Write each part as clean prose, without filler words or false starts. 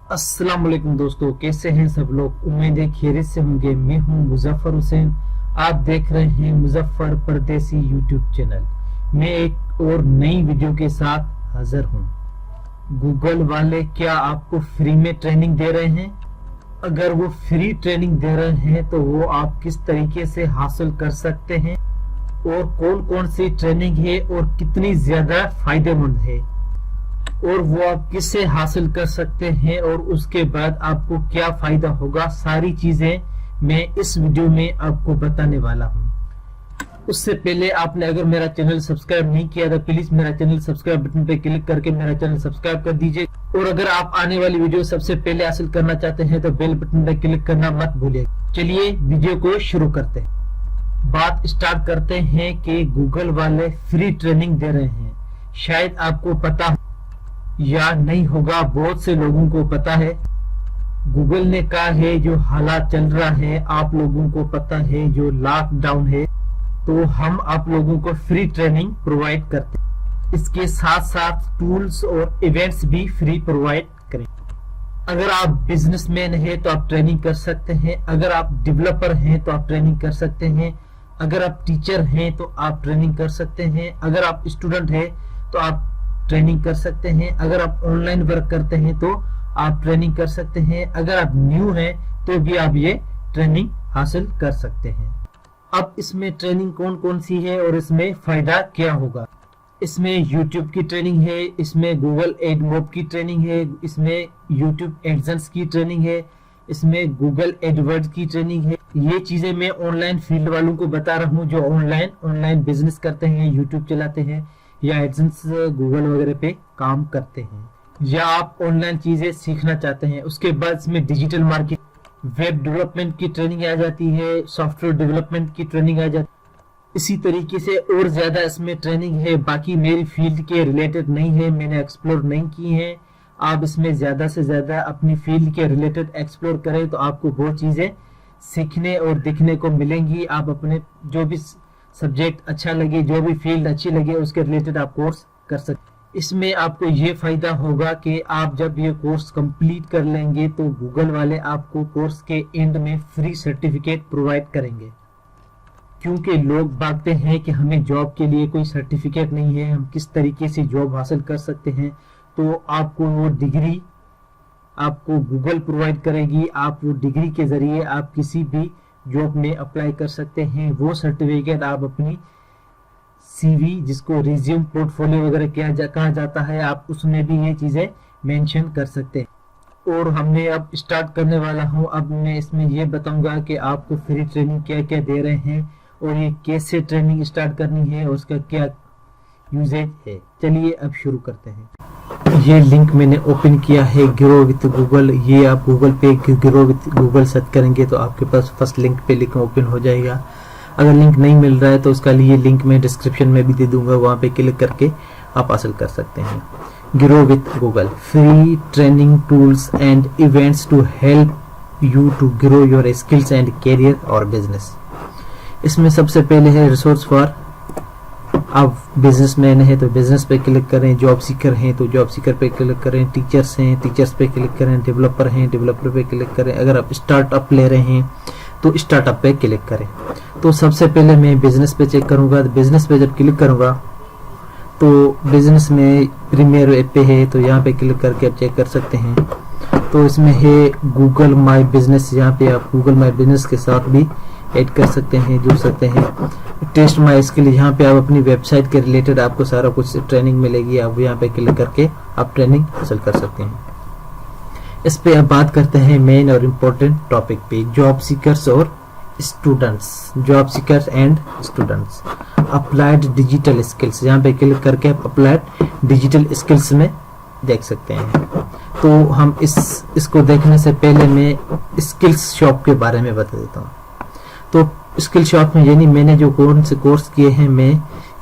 अस्सलाम वालेकुम दोस्तों, कैसे हैं सब लोग। उम्मीद है खैरियत से होंगे। मैं हूं मुजफ्फर हुसैन। आप देख रहे हैं मुजफ्फर परदेसी यूट्यूब चैनल। मैं एक और नई वीडियो के साथ हाजिर हूं। गूगल वाले क्या आपको फ्री में ट्रेनिंग दे रहे हैं? अगर वो फ्री ट्रेनिंग दे रहे हैं तो वो आप किस तरीके से हासिल कर सकते हैं और कौन कौन सी ट्रेनिंग है और कितनी ज्यादा फायदेमंद है और वो आप किससे हासिल कर सकते हैं और उसके बाद आपको क्या फायदा होगा, सारी चीजें मैं इस वीडियो में आपको बताने वाला हूं। उससे पहले आपने अगर मेरा चैनल सब्सक्राइब नहीं किया तो प्लीज मेरा चैनल सब्सक्राइब बटन पे क्लिक करके मेरा चैनल सब्सक्राइब कर दीजिए। और अगर आप आने वाली वीडियो सबसे पहले हासिल करना चाहते हैं तो बेल बटन पे क्लिक करना मत भूलिएगा। चलिए वीडियो को शुरू करते हैं। बात स्टार्ट करते हैं कि गूगल वाले फ्री ट्रेनिंग दे रहे हैं। शायद आपको पता या नहीं होगा, बहुत से लोगों को पता है। गूगल ने कहा है जो हालात चल रहा है आप लोगों को पता है, जो लॉकडाउन है, तो हम आप लोगों को फ्री ट्रेनिंग प्रोवाइड करते हैं। इसके साथ साथ टूल्स और इवेंट्स भी फ्री प्रोवाइड करें। अगर आप बिजनेसमैन हैं तो आप ट्रेनिंग कर सकते हैं, अगर आप डेवलपर हैं तो आप ट्रेनिंग कर सकते हैं, अगर आप टीचर हैं तो आप ट्रेनिंग कर सकते हैं, अगर आप स्टूडेंट हैं तो आप ट्रेनिंग कर सकते हैं, अगर आप ऑनलाइन वर्क करते हैं तो आप ट्रेनिंग कर सकते हैं, अगर आप न्यू हैं तो भी आप ये ट्रेनिंग हासिल कर सकते हैं। अब इसमें ट्रेनिंग कौन कौन सी है और इसमें फायदा क्या होगा। इसमें YouTube की ट्रेनिंग है, इसमें गूगल एडमोब की ट्रेनिंग है, इसमें YouTube एडसेंस की ट्रेनिंग है, इसमें गूगल एडवर्ड्स की ट्रेनिंग है। ये चीजें मैं ऑनलाइन फील्ड वालों को बता रहा हूँ जो ऑनलाइन बिजनेस करते हैं, यूट्यूब चलाते हैं या एडसेंस गूगल वगैरह पे काम करते हैं, या आप ऑनलाइन चीजें सीखना चाहते हैं। उसके बाद इसमें डिजिटल मार्केट, वेब डेवलपमेंट की ट्रेनिंग आ जाती है, सॉफ्टवेयर डेवलपमेंट की ट्रेनिंग आ जाती है। इसी तरीके से और ज्यादा इसमें ट्रेनिंग है। बाकी मेरी फील्ड के रिलेटेड नहीं है, मैंने एक्सप्लोर नहीं की है। आप इसमें ज्यादा से ज्यादा अपनी फील्ड के रिलेटेड एक्सप्लोर करें तो आपको बहुत चीजें सीखने और दिखने को मिलेंगी। आप अपने जो भी सब्जेक्ट अच्छा लगे, जो भी फील्ड अच्छी लगे, उसके रिलेटेड आप कोर्स कर सकते। इसमें आपको ये फायदा होगा कि आप जब ये कोर्स कंप्लीट कर लेंगे तो गूगल वाले आपको कोर्स के एंड में फ्री सर्टिफिकेट प्रोवाइड करेंगे। क्योंकि लोग भागते हैं कि हमें जॉब के लिए कोई सर्टिफिकेट नहीं है, हम किस तरीके से जॉब हासिल कर सकते हैं, तो आपको वो डिग्री आपको गूगल प्रोवाइड करेगी। आप वो डिग्री के जरिए आप किसी भी जॉब में अप्लाई कर सकते हैं। वो सर्टिफिकेट आप अपनी सीवी, जिसको रिज्यूम पोर्टफोलियो वगैरह कहा जाता है, आप उसमें भी ये चीजें मेंशन कर सकते हैं। और हमने अब स्टार्ट करने वाला हूं। अब मैं इसमें ये बताऊंगा कि आपको फ्री ट्रेनिंग क्या क्या दे रहे हैं और ये कैसे ट्रेनिंग स्टार्ट करनी है और उसका क्या यूजेज है। चलिए अब शुरू करते हैं। ये लिंक मैंने ओपन किया है, ग्रो विथ गूगल। ये आप गूगल पे ग्रो विथ गूगल सर्च करेंगे तो आपके पास फर्स्ट लिंक पे लिंक ओपन हो जाएगा। अगर लिंक नहीं मिल रहा है तो उसका लिए लिंक मैं डिस्क्रिप्शन में भी दे दूंगा, वहां पे क्लिक करके आप हासिल कर सकते हैं। Grow with Google, free training tools and events to help you to grow your skills and career और बिजनेस। इसमें सबसे पहले है रिसोर्स फॉर, आप बिजनेसमैन है तो बिजनेस पे क्लिक करें, जॉब सीकर हैं तो जॉब सीकर पे क्लिक करें, टीचर्स हैं टीचर्स पे क्लिक करें, डेवलपर हैं डेवलपर पे क्लिक करें, अगर आप स्टार्टअप ले रहे हैं तो स्टार्टअप पे क्लिक करें। तो सबसे पहले मैं बिजनेस पे चेक करूंगा। तो बिजनेस पे जब क्लिक करूंगा तो बिजनेस में प्रीमियर ऐप पे है तो यहाँ पे क्लिक करके आप चेक कर सकते हैं। तो इसमें है गूगल माई बिजनेस, यहाँ पे आप गूगल माई बिजनेस के साथ भी ऐड कर सकते हैं, जुड़ सकते हैं। टेस्ट माई स्किल, यहाँ पे आप अपनी वेबसाइट के रिलेटेड आपको सारा कुछ ट्रेनिंग मिलेगी, आप यहाँ पे क्लिक करके आप ट्रेनिंग हासिल कर सकते हैं। इस पे अब बात करते हैं मेन और इम्पोर्टेंट टॉपिक पे, जॉब सीकर्स और students, job seekers and students. Applied digital skills, यहाँ पे क्लिक करके आप अप्लाइड डिजिटल स्किल्स में देख सकते हैं। तो हम इसको देखने से पहले मैं स्किल्स शॉप के बारे में बता देता हूँ। तो स्किल शॉप में यानी मैंने जो कौन से कोर्स किए हैं, मैं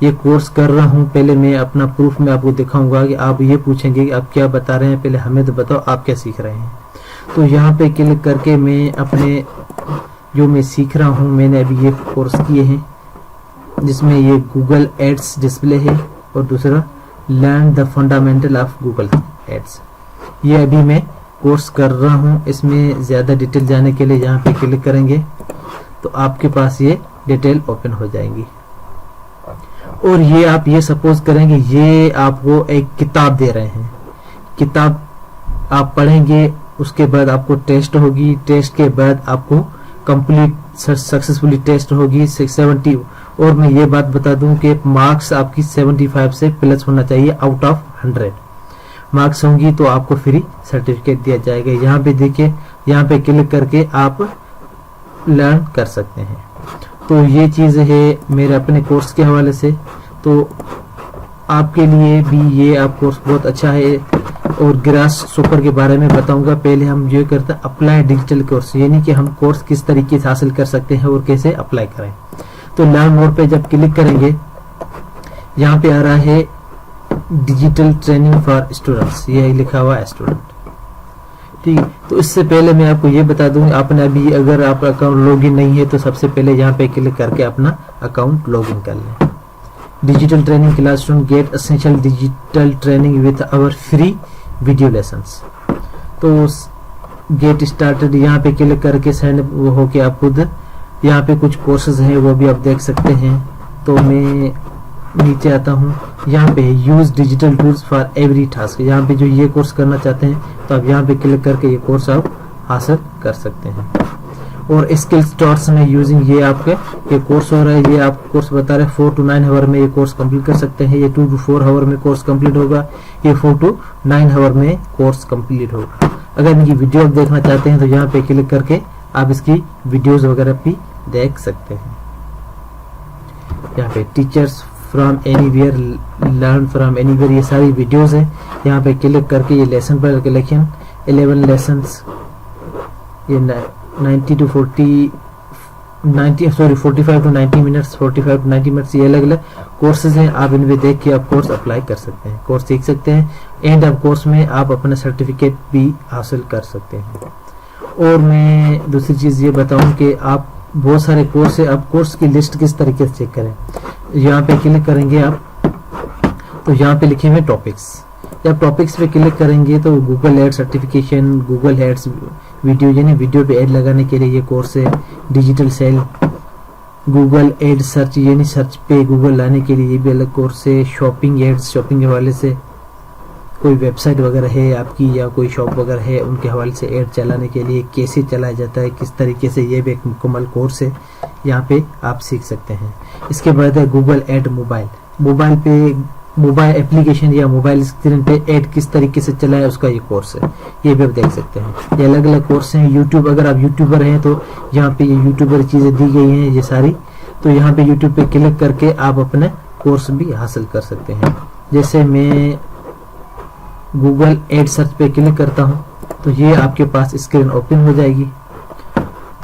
ये कोर्स कर रहा हूँ। पहले मैं अपना प्रूफ में आपको दिखाऊंगा कि आप ये पूछेंगे कि आप क्या बता रहे हैं, पहले हमें तो बताओ आप क्या सीख रहे हैं। तो यहाँ पे क्लिक करके मैं अपने जो मैं सीख रहा हूँ, मैंने अभी ये कोर्स किए हैं जिसमें ये गूगल एड्स डिस्प्ले है और दूसरा learn the fundamental of Google ads. ये अभी मैं कोर्स कर रहा हूँ इसमें ज़्यादा डिटेल जाने के लिए यहाँ पे क्लिक करेंगे तो आपके पास ये डिटेल ओपन हो जाएंगी। और ये आप ये सपोज करेंगे ये आपको एक किताब दे रहे हैं, किताब आप पढ़ेंगे, उसके बाद आपको टेस्ट होगी, टेस्ट के बाद आपको कंप्लीट सक्सेसफुली टेस्ट होगी 70। और मैं ये बात बता दूं कि मार्क्स आपकी 75 से प्लस होना चाहिए आउट ऑफ 100 मार्क्स होंगी तो आपको फ्री सर्टिफिकेट दिया जाएगा। यहाँ पे देखिए, यहाँ पे क्लिक करके आप लर्न कर सकते हैं। तो ये चीज़ है मेरे अपने कोर्स के हवाले से, तो आपके लिए भी ये आप कोर्स बहुत अच्छा है। और ग्रास सुपर के बारे में बताऊंगा। पहले हम ये करते हैं अप्लाई डिजिटल कोर्स, यानी कि हम कोर्स किस तरीके से हासिल कर सकते हैं और कैसे अप्लाई करें। तो लर्न मोर पे जब क्लिक करेंगे यहाँ पे आ रहा है डिजिटल ट्रेनिंग फॉर स्टूडेंट्स, ये लिखा हुआ है स्टूडेंट, ठीक है। तो इससे पहले मैं आपको ये बता दूं, आपने अभी अगर आप अकाउंट लॉगिन नहीं है तो सबसे पहले यहाँ पे क्लिक करके अपना अकाउंट लॉगिन कर लें। Digital training classroom get essential digital training with our free video lessons. तो गेट स्टार्टेड यहाँ पे क्लिक करके साइन अप हो के आप खुद यहाँ पे कुछ कोर्सेज हैं वो भी आप देख सकते हैं। तो मैं नीचे आता हूँ, यहाँ पे use digital tools for every task, यहाँ पे जो ये कोर्स करना चाहते हैं तो आप यहाँ पे क्लिक करके ये कोर्स आप हासिल कर सकते हैं। और स्किल्स डॉट्स में यूजिंग ये आपके ये कोर्स हो रहा है, ये आप कोर्स बता रहे हैं 4 to 9 आवर में ये कोर्स कंप्लीट कर सकते हैं। ये 2 to 4 आवर में कोर्स कंप्लीट होगा, ये 4 to 9 आवर में कोर्स कंप्लीट होगा। अगर इनकी वीडियो आप देखना चाहते हैं तो यहाँ पे क्लिक करके आप इसकी वीडियोस वगैरह भी देख सकते हैं। यहाँ पे teachers from anywhere, learn from anywhere, ये सारी वीडियोस हैं। यहाँ पे क्लिक करके ये लेसन पर कलेक्शन 11 लेसन्स, ये 45 to 90 मिनट्स, 45 to 90 मिनट्स, ये अलग अलग कोर्सेज हैं। आप इनमें देख के आप कोर्स अप्लाई कर सकते हैं, कोर्स सीख सकते हैं। एंड ऑफ कोर्स में आप अपना सर्टिफिकेट भी हासिल कर सकते हैं। और मैं दूसरी चीज़ ये बताऊं कि आप बहुत सारे कोर्स है, आप कोर्स की लिस्ट किस तरीके से चेक करें। यहाँ पे क्लिक करेंगे आप तो यहाँ पे लिखे हुए टॉपिक्स, जब टॉपिक्स पे क्लिक करेंगे तो Google ad certification, Google ads video, यानी वीडियो पे ऐड लगाने के लिए ये कोर्स है। Digital sale, Google ad search, यानी सर्च पे गूगल लाने के लिए ये भी अलग कोर्स है। शॉपिंग एड्स, शॉपिंग के हवाले से कोई वेबसाइट वगैरह है आपकी या कोई शॉप वगैरह है उनके हवाले से ऐड चलाने के लिए कैसे चलाया जाता है, किस तरीके से, ये भी एक मुकम्मल कोर्स है, यहाँ पे आप सीख सकते हैं। इसके बाद है गूगल एड मोबाइल, मोबाइल पे मोबाइल एप्लीकेशन या मोबाइल स्क्रीन पे ऐड किस तरीके से चलाए उसका ये कोर्स है, ये भी आप देख सकते हैं। ये अलग अलग कोर्स हैं। यूट्यूब, अगर आप यूट्यूबर हैं तो यहाँ पे ये यूट्यूबर चीज़ें दी गई हैं ये सारी, तो यहाँ पे यूट्यूब पे क्लिक करके आप अपने कोर्स भी हासिल कर सकते हैं। जैसे मैं गूगल एड सर्च पे क्लिक करता हूँ तो ये आपके पास स्क्रीन ओपन हो जाएगी।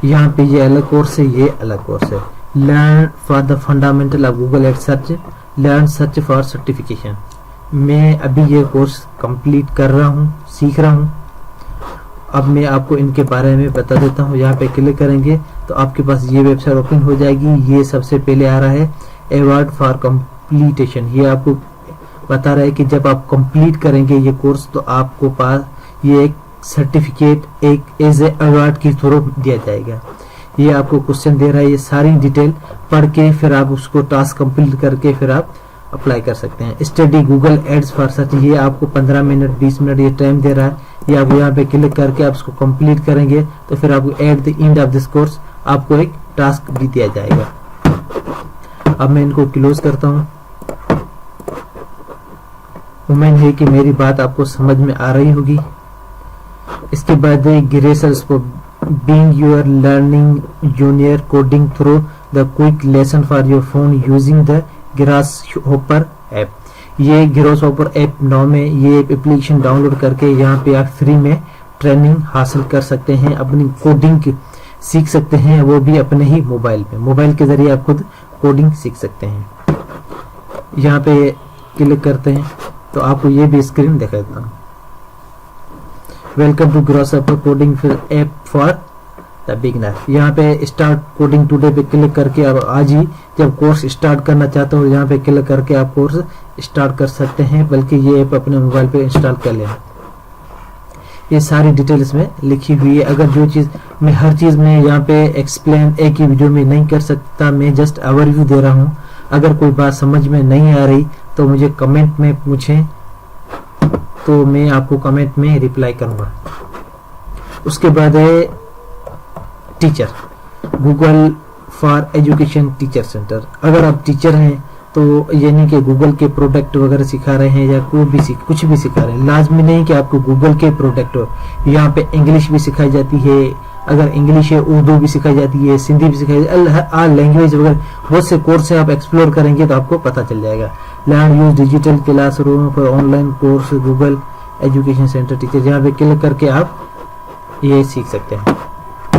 यहाँ पे ये अलग कोर्स है, ये अलग कोर्स है। Learn for the fundamental of Google ad search, learn search for certification. मैं अभी ये कोर्स कंप्लीट कर रहा हूँ, सीख रहा हूँ। अब मैं आपको इनके बारे में बता देता हूँ। यहाँ पे क्लिक करेंगे तो आपके पास ये वेबसाइट ओपन हो जाएगी। ये सबसे पहले आ रहा है अवार्ड फॉर कंप्लीटेशन, ये आपको बता रहा है कि जब आप कंप्लीट करेंगे ये कोर्स तो आपको पास ये एक सर्टिफिकेट एक एज ए अवार्ड के थ्रू दिया जाएगा। ये आपको क्वेश्चन दे रहा है, ये सारी डिटेल पढ़ के फिर आप उसको टास्क कंप्लीट करके फिर आप अप्लाई कर सकते हैं। Study Google ads for search, ये आपको 15 मिनट 20 मिनट ये टाइम दे रहा है। ये आप यहाँ पे क्लिक करके आप उसको कंप्लीट करेंगे तो फिर आपको at the end of this course आपको एक टास्क भी दिया जाएगा। अब मैं इनको क्लोज करता हूँ। उम्मीद है कि मेरी बात आपको समझ में आ रही होगी। इसके बाद ग्रेसर्स को being your learning junior coding through the quick lesson for your phone using the Grasshopper app. ये ग्रासहोपर ऐप 9 में ये एप्लीकेशन डाउनलोड करके यहाँ पे आप फ्री में ट्रेनिंग हासिल कर सकते हैं, अपनी कोडिंग सीख सकते हैं, वो भी अपने ही मोबाइल पे। मोबाइल के जरिए आप खुद कोडिंग सीख सकते हैं। यहाँ पे क्लिक करते हैं तो आपको ये भी स्क्रीन दिखा देता हूँ। Welcome to Grasshopper coding app for the beginner. यहाँ पे स्टार्ट कोडिंग टुडे पे क्लिक करके आप आज ही जब कोर्स स्टार्ट करना चाहते हो यहाँ पे क्लिक करके आप कोर्स स्टार्ट कर सकते हैं, बल्कि ये ऐप अपने मोबाइल पे इंस्टॉल कर लें। ये सारी डिटेल इसमें लिखी हुई है। अगर जो चीज़ मैं हर चीज़ में यहाँ पे एक्सप्लेन एक ही वीडियो में नहीं कर सकता, मैं जस्ट ओवरव्यू दे रहा हूँ। अगर कोई बात समझ में नहीं आ रही तो मुझे कमेंट में पूछें, तो मैं आपको कमेंट में रिप्लाई करूँगा। उसके बाद है teacher, Google for education teacher centre. अगर आप टीचर हैं तो यानी कि गूगल के प्रोडक्ट वगैरह सिखा रहे हैं या कोई भी कुछ भी सिखा रहे हैं, लाजमी नहीं कि आपको गूगल के प्रोडक्ट हो। यहाँ पे इंग्लिश भी सिखाई जाती है, अगर इंग्लिश है उर्दू भी सिखाई जाती है, सिंधी भी सिखाई जाती है, लैंग्वेज वगैरह बहुत से कोर्स है। आप एक्सप्लोर करेंगे तो आपको पता चल जाएगा। Learn use digital classroom for online course Google education centre teacher, यहाँ पे क्लिक करके आप ये सीख सकते हैं।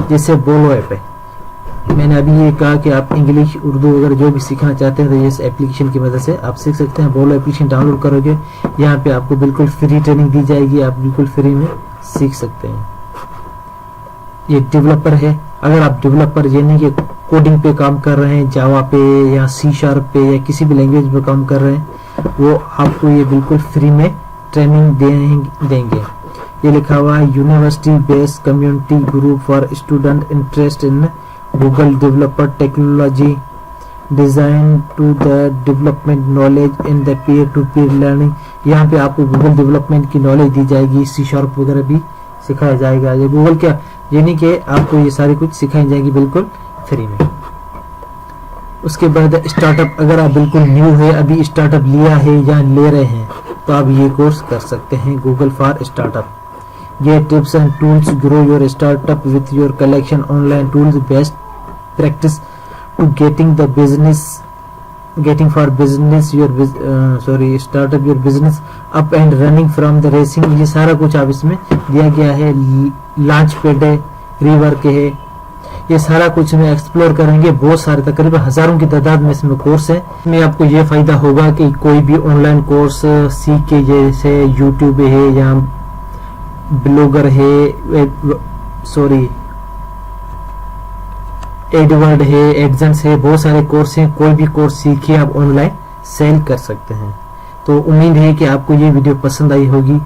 जैसे बोलो ऐप है, मैंने अभी ये कहा कि आप इंग्लिश उर्दू वगैरह जो भी सीखना चाहते हैं तो इस एप्लीकेशन की मदद से आप सीख सकते हैं। बोलो एप्लीकेशन डाउनलोड करोगे, यहाँ पे आपको बिल्कुल फ्री ट्रेनिंग दी जाएगी, आप बिल्कुल फ्री में सीख सकते हैं। ये डेवलपर है, अगर आप डेवलपर यानी कि कोडिंग पे काम कर रहे हैं, जावा पे या C# पे या किसी भी लैंग्वेज पे काम कर रहे हैं, वो आपको ये बिल्कुल फ्री में ट्रेनिंग देंगे। ये लिखा हुआ है university based community group for student interest in Google developer technology design to the development knowledge in the peer to peer learning. यहाँ पे आपको गूगल डेवलपमेंट की नॉलेज दी जाएगी, C# वगैरह भी सिखाया जाएगा। ये गूगल क्या यानी कि आपको ये सारी कुछ सिखाई जाएगी बिल्कुल फ्री में। उसके बाद स्टार्टअप, अगर आप बिल्कुल न्यू है, अभी स्टार्टअप लिया है या ले रहे हैं, तो आप ये कोर्स कर सकते हैं। गूगल फॉर स्टार्टअप, ये tips and tools grow your startup with your collection online tools best practice to getting for business your startup your business up and running from the racing। ये सारा कुछ आप इसमें दिया गया है। लॉन्च पैड है, रीवर्क है, ये सारा कुछ में एक्सप्लोर करेंगे। बहुत सारे तकरीबन हजारों की तादाद में इसमें कोर्स है। इसमें आपको ये फायदा होगा कि कोई भी ऑनलाइन कोर्स सीख के, जैसे यूट्यूब है या ब्लॉगर है, एडवर्ड है, एडसेंस है, बहुत सारे कोर्स हैं। कोई भी कोर्स सीखिए, आप ऑनलाइन सेल कर सकते हैं। तो उम्मीद है कि आपको ये वीडियो पसंद आई होगी।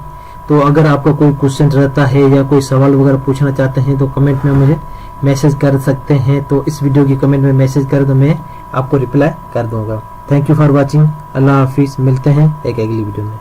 तो अगर आपका कोई क्वेश्चन रहता है या कोई सवाल वगैरह पूछना चाहते हैं तो कमेंट में मुझे मैसेज कर सकते हैं। तो इस वीडियो की कमेंट में मैसेज करें तो मैं आपको रिप्लाई कर दूंगा। Thank you for watching. अल्लाह हाफिज, मिलते हैं एक अगली वीडियो में।